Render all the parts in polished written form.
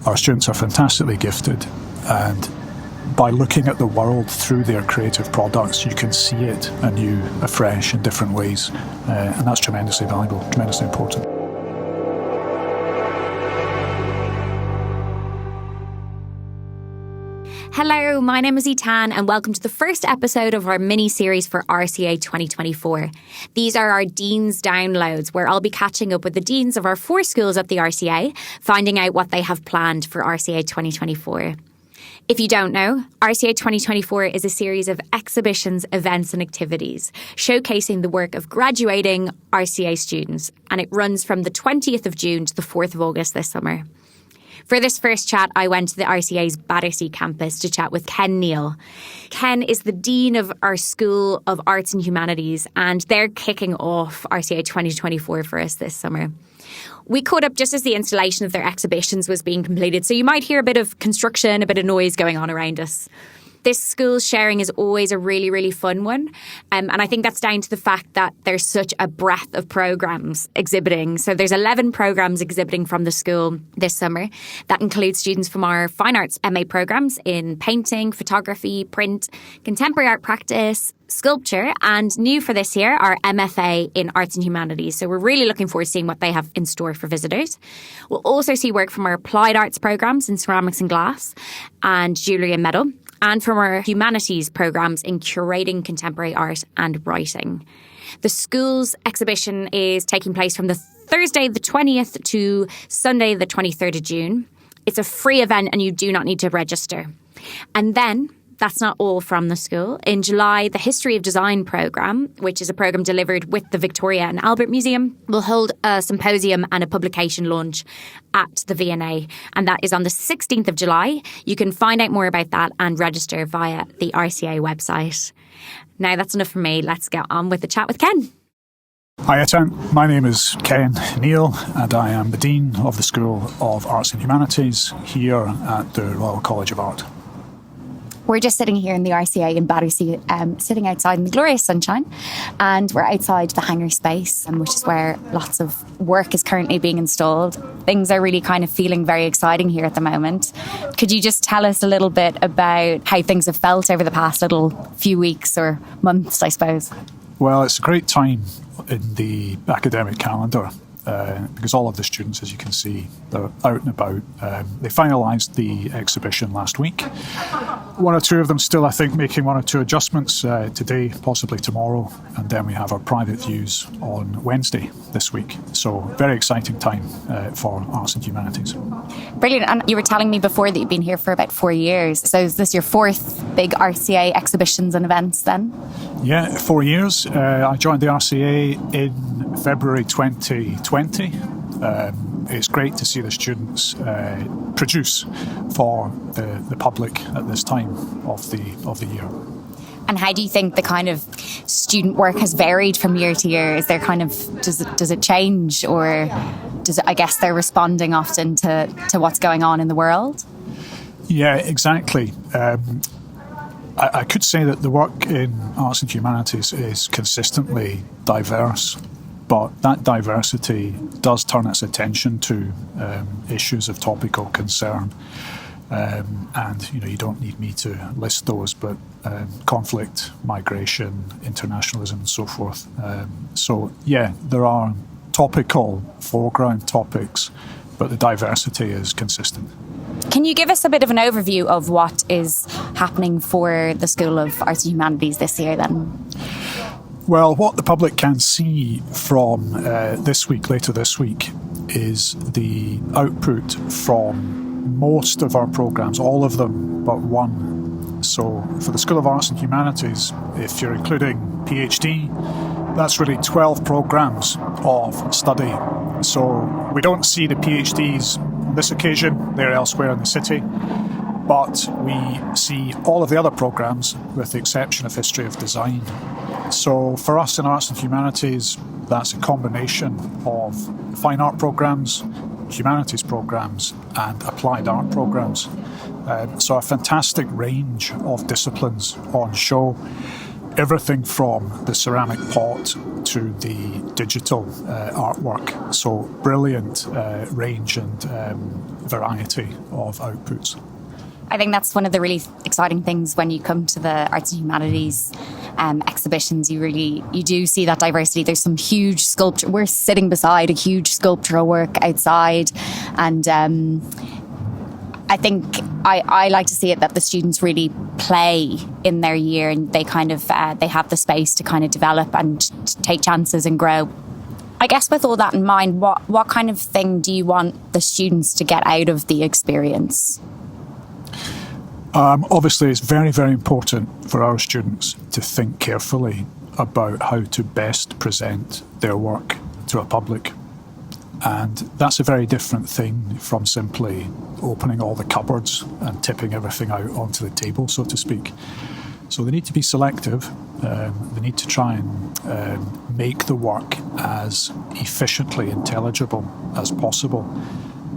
Our students are fantastically gifted, and by looking at the world through their creative products, you can see it anew, afresh, in different ways, and that's tremendously valuable, tremendously important. Hello, my name is Etan and welcome to the first episode of our mini-series for RCA 2024. These are our Dean's Downloads, where I'll be catching up with the deans of our 4 schools at the RCA, finding out what they have planned for RCA 2024. If you don't know, RCA 2024 is a series of exhibitions, events and activities showcasing the work of graduating RCA students, and it runs from the 20th of June to the 4th of August this summer. For this first chat, I went to the RCA's Battersea campus to chat with Ken Neal. Ken is the Dean of our School of Arts and Humanities, and they're kicking off RCA 2024 for us this summer. We caught up just as the installation of their exhibitions was being completed, so you might hear a bit of construction, a bit of noise going on around us. This school sharing is always a really, really fun one. And I think that's down to the fact that there's such a breadth of programmes exhibiting. So there's 11 programmes exhibiting from the school this summer. That includes students from our Fine Arts MA programmes in painting, photography, print, contemporary art practice, sculpture, and new for this year, our MFA in Arts and Humanities. So we're really looking forward to seeing what they have in store for visitors. We'll also see work from our Applied Arts programmes in ceramics and glass and Jewellery Metal, and from our Humanities programmes in Curating Contemporary Art and Writing. The school's exhibition is taking place from the Thursday the 20th to Sunday the 23rd of June. It's a free event and you do not need to register. And then, that's not all from the school. In July, the History of Design programme, which is a programme delivered with the Victoria and Albert Museum, will hold a symposium and a publication launch at the V&A. And that is on the 16th of July. You can find out more about that and register via the RCA website. Now, that's enough from me. Let's get on with the chat with Ken. Hi Etan, my name is Ken Neal and I am the Dean of the School of Arts and Humanities here at the Royal College of Art. We're just sitting here in the RCA in Battersea, sitting outside in the glorious sunshine, and we're outside the hangar space, which is where lots of work is currently being installed. Things are really kind of feeling very exciting here at the moment. Could you just tell us a little bit about how things have felt over the past little few weeks or months, I suppose? Well, it's a great time in the academic calendar. Because all of the students, as you can see, they're out and about. They finalised the exhibition last week. One or two of them still, I think, making one or two adjustments today, possibly tomorrow. And then we have our private views on Wednesday this week. So very exciting time for Arts and Humanities. Brilliant. And you were telling me before that you've been here for about 4 years. So is this your 4th big RCA exhibitions and events then? Yeah, 4 years. I joined the RCA in February 2020. It's great to see the students produce for the public at this time of the year. And how do you think the kind of student work has varied from year to year? Is there kind of does it change, or does it, I guess they're responding often to what's going on in the world? Yeah, exactly. I could say that the work in Arts and Humanities is consistently diverse, but that diversity does turn its attention to issues of topical concern. And, you don't need me to list those, but conflict, migration, internationalism and so forth. So, yeah, there are topical foreground topics, but the diversity is consistent. Can you give us a bit of an overview of what is happening for the School of Arts and Humanities this year then? Well, what the public can see from later this week, is the output from most of our programmes, all of them but one. So for the School of Arts and Humanities, if you're including PhD, that's really 12 programmes of study. So we don't see the PhDs on this occasion, they're elsewhere in the city. But we see all of the other programmes, with the exception of History of Design. So for us in Arts and Humanities, that's a combination of fine art programmes, humanities programmes and applied art programmes. So a fantastic range of disciplines on show. everything from the ceramic pot to the digital artwork. So brilliant range and variety of outputs. I think that's one of the really exciting things when you come to the Arts and Humanities exhibitions. You do see that diversity. There's some huge sculpture. We're sitting beside a huge sculptural work outside, and I think I like to see it that the students really play in their year, and they kind of they have the space to kind of develop and take chances and grow. I guess with all that in mind, what kind of thing do you want the students to get out of the experience? Obviously, it's very, very important for our students to think carefully about how to best present their work to a public. And that's a very different thing from simply opening all the cupboards and tipping everything out onto the table, so to speak. So they need to be selective. They need to try and make the work as efficiently intelligible as possible.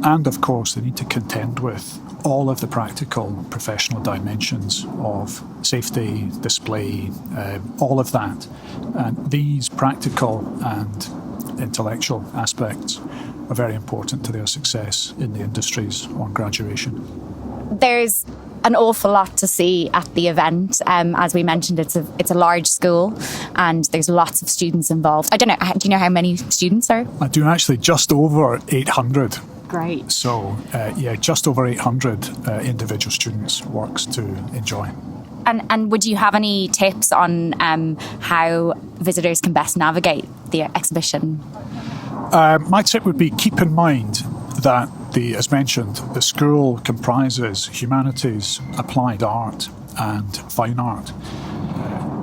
And of course, they need to contend with all of the practical professional dimensions of safety, display, all of that. And these practical and intellectual aspects are very important to their success in the industries on graduation. There's an awful lot to see at the event. As we mentioned, it's a large school and there's lots of students involved. I don't know, do you know how many students are? I do actually, just over 800. Great. So, just over 800 individual students' works to enjoy. And would you have any tips on how visitors can best navigate the exhibition? My tip would be keep in mind that, as mentioned, the school comprises humanities, applied art and fine art.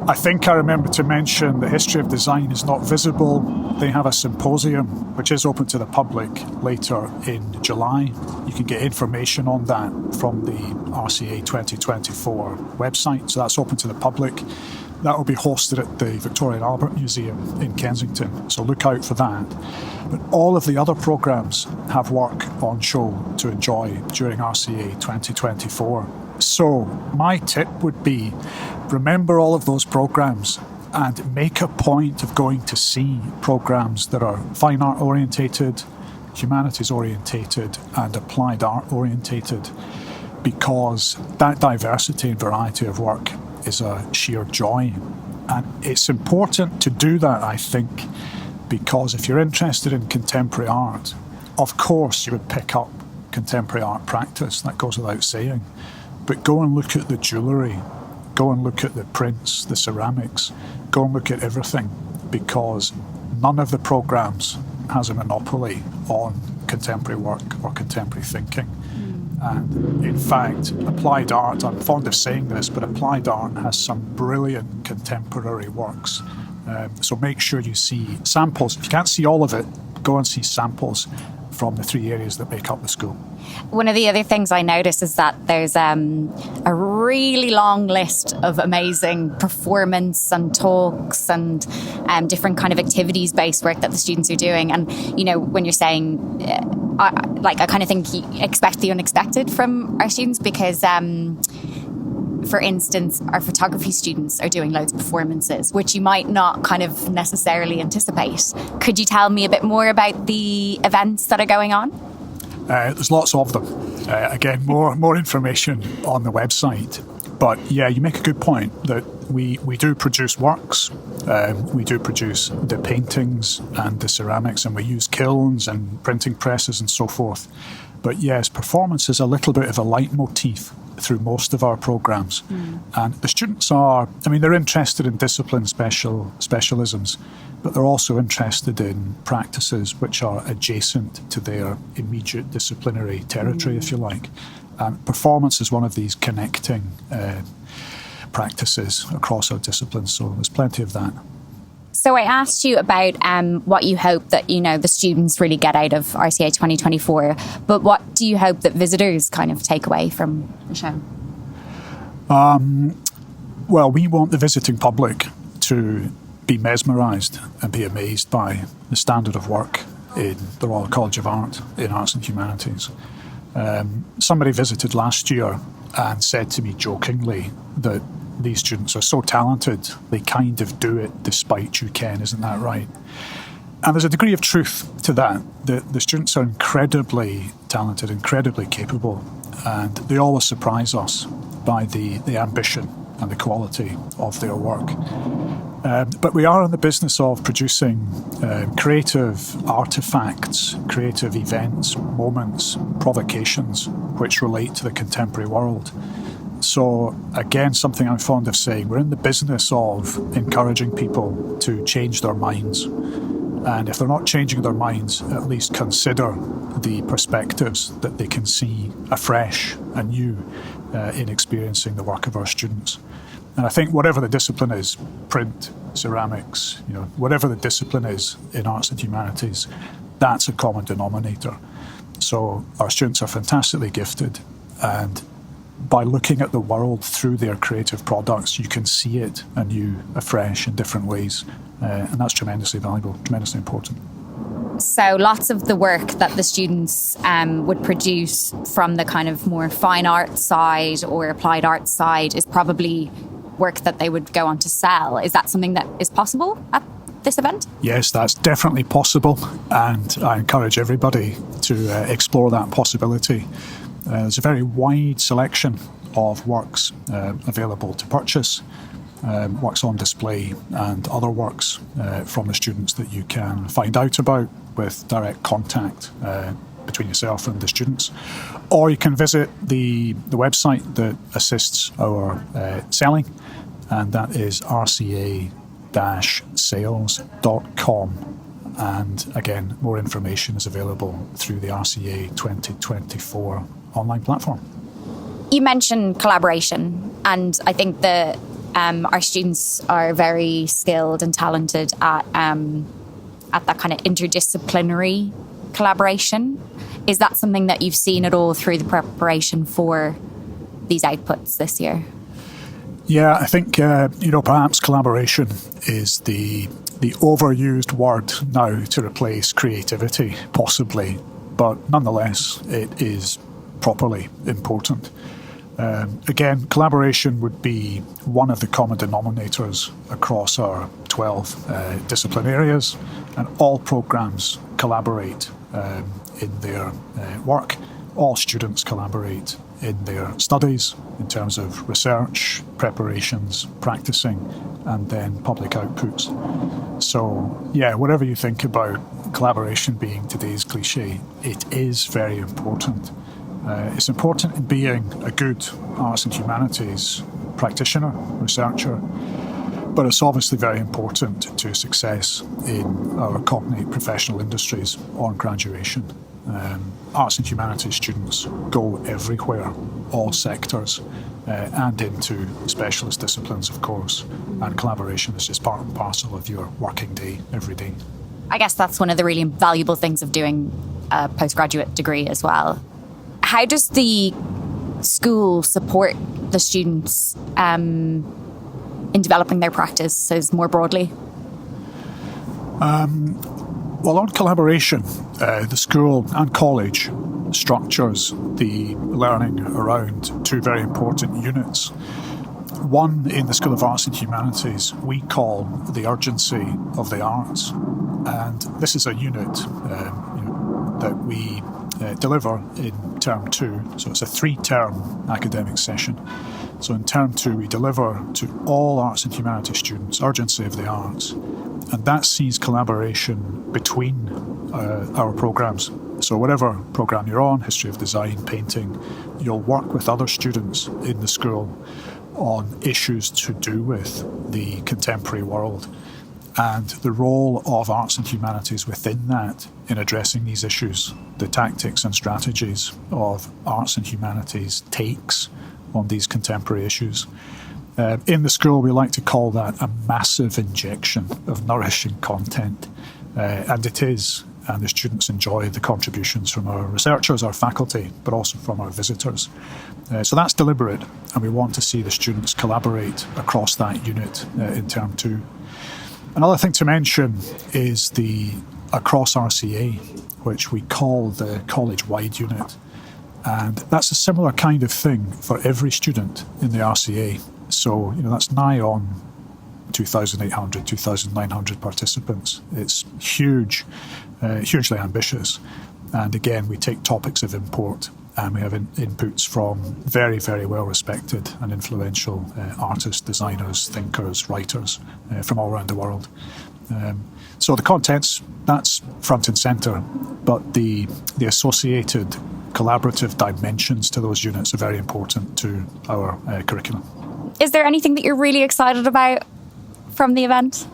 I think I remember to mention the history of design is not visible. They have a symposium which is open to the public later in July. You can get information on that from the RCA2024 website, so that's open to the public. That will be hosted at the Victoria and Albert Museum in Kensington, so look out for that. But all of the other programmes have work on show to enjoy during RCA 2024. So my tip would be, remember all of those programmes and make a point of going to see programmes that are fine art orientated, humanities orientated and applied art orientated, because that diversity and variety of work is a sheer joy. And it's important to do that, I think, because if you're interested in contemporary art, of course you would pick up contemporary art practice, that goes without saying. But go and look at the jewellery, go and look at the prints, the ceramics, go and look at everything, because none of the programmes has a monopoly on contemporary work or contemporary thinking. And in fact, applied art, I'm fond of saying this, but applied art has some brilliant contemporary works. So make sure you see samples. If you can't see all of it, go and see samples from the three areas that make up the school. One of the other things I notice is that there's a really long list of amazing performance and talks and different kind of activities-based work that the students are doing. And, you know, when you're saying, I kind of think you expect the unexpected from our students because, for instance, our photography students are doing loads of performances, which you might not kind of necessarily anticipate. Could you tell me a bit more about the events that are going on? There's lots of them. Again, more information on the website. But yeah, you make a good point that we do produce works. We do produce the paintings and the ceramics, and we use kilns and printing presses and so forth. But yes, performance is a little bit of a leitmotif through most of our programmes. And the students they're interested in discipline specialisms, but they're also interested in practices which are adjacent to their immediate disciplinary territory, if you like. And performance is one of these connecting practices across our disciplines, so there's plenty of that. So I asked you about what you hope that, the students really get out of RCA 2024, but what do you hope that visitors kind of take away from the show? Well, we want the visiting public to be mesmerised and be amazed by the standard of work in the Royal College of Art in Arts and Humanities. Somebody visited last year and said to me jokingly that these students are so talented, they kind of do it despite you, Ken, isn't that right? And there's a degree of truth to that. The students are incredibly talented, incredibly capable, and they always surprise us by the ambition and the quality of their work. But we are in the business of producing creative artefacts, creative events, moments, provocations which relate to the contemporary world. So again, something I'm fond of saying, we're in the business of encouraging people to change their minds. And if they're not changing their minds, at least consider the perspectives that they can see afresh, anew, in experiencing the work of our students. And I think whatever the discipline is, print, ceramics, whatever the discipline is in arts and humanities, that's a common denominator. So our students are fantastically gifted, and by looking at the world through their creative products, you can see it anew, afresh, in different ways. And that's tremendously valuable, tremendously important. So lots of the work that the students would produce from the kind of more fine art side or applied art side is probably work that they would go on to sell. Is that something that is possible at this event? Yes, that's definitely possible, and I encourage everybody to explore that possibility. There's a very wide selection of works available to purchase, works on display and other works from the students that you can find out about with direct contact between yourself and the students. Or you can visit the website that assists our selling, and that is RCA-sales.com. And again, more information is available through the RCA2024 online platform. You mentioned collaboration, and I think that our students are very skilled and talented at that kind of interdisciplinary collaboration. Is that something that you've seen at all through the preparation for these outputs this year? Yeah, I think, perhaps collaboration is the overused word now to replace creativity, possibly. But nonetheless, it is properly important. Again, collaboration would be one of the common denominators across our 12 discipline areas, and all programmes collaborate in their work. All students collaborate in their studies in terms of research, preparations, practicing, and then public outputs. So, yeah, whatever you think about collaboration being today's cliche, it is very important. It's important in being a good arts and humanities practitioner, researcher, but it's obviously very important to success in our cognate professional industries on graduation. Arts and humanities students go everywhere, all sectors, and into specialist disciplines, of course, and collaboration is just part and parcel of your working day, every day. I guess that's one of the really valuable things of doing a postgraduate degree as well. How does the school support the students in developing their practices more broadly? Well, on collaboration, the school and college structures the learning around two very important units. One, in the School of Arts and Humanities, we call the urgency of the arts. And this is a unit that we deliver in term 2. So it's a 3-term academic session. So in term 2, we deliver to all arts and humanities students urgency of the arts. And that sees collaboration between our programmes. So whatever programme you're on, history of design, painting, you'll work with other students in the school on issues to do with the contemporary world. And the role of arts and humanities within that in addressing these issues, the tactics and strategies of arts and humanities takes on these contemporary issues. In the school, we like to call that a massive injection of nourishing content. And it is, and the students enjoy the contributions from our researchers, our faculty, but also from our visitors. So that's deliberate, and we want to see the students collaborate across that unit in term 2. Another thing to mention is the Across RCA, which we call the college-wide unit. And that's a similar kind of thing for every student in the RCA. So, that's nigh on 2,800, 2,900 participants. It's huge, hugely ambitious. And again, we take topics of import and we have inputs from very, very well-respected and influential artists, designers, thinkers, writers from all around the world. So the contents, that's front and centre, but the associated collaborative dimensions to those units are very important to our curriculum. Is there anything that you're really excited about from the event?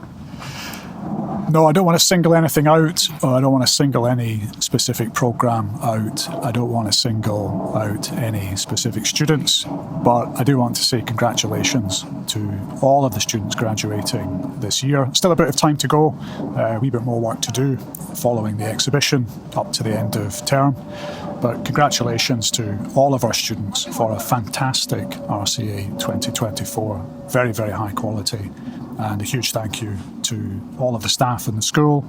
No, I don't want to single anything out, or I don't want to single any specific programme out. I don't want to single out any specific students, but I do want to say congratulations to all of the students graduating this year. Still a bit of time to go, a wee bit more work to do following the exhibition up to the end of term. But congratulations to all of our students for a fantastic RCA 2024, very, very high quality. And a huge thank you to all of the staff in the school,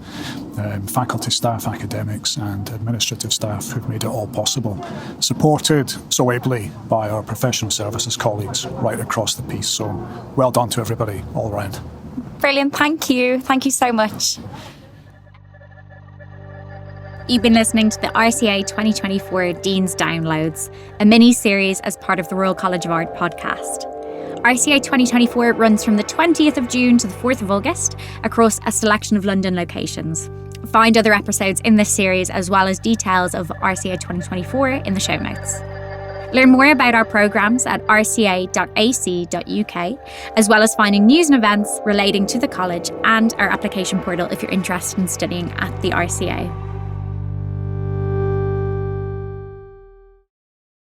faculty staff, academics and administrative staff who've made it all possible, supported so ably by our professional services colleagues right across the piece. So well done to everybody all around. Brilliant, thank you. Thank you so much. You've been listening to the RCA 2024 Dean's Downloads, a mini-series as part of the Royal College of Art podcast. RCA 2024 runs from the 20th of June to the 4th of August across a selection of London locations. Find other episodes in this series as well as details of RCA 2024 in the show notes. Learn more about our programmes at rca.ac.uk, as well as finding news and events relating to the college and our application portal if you're interested in studying at the RCA.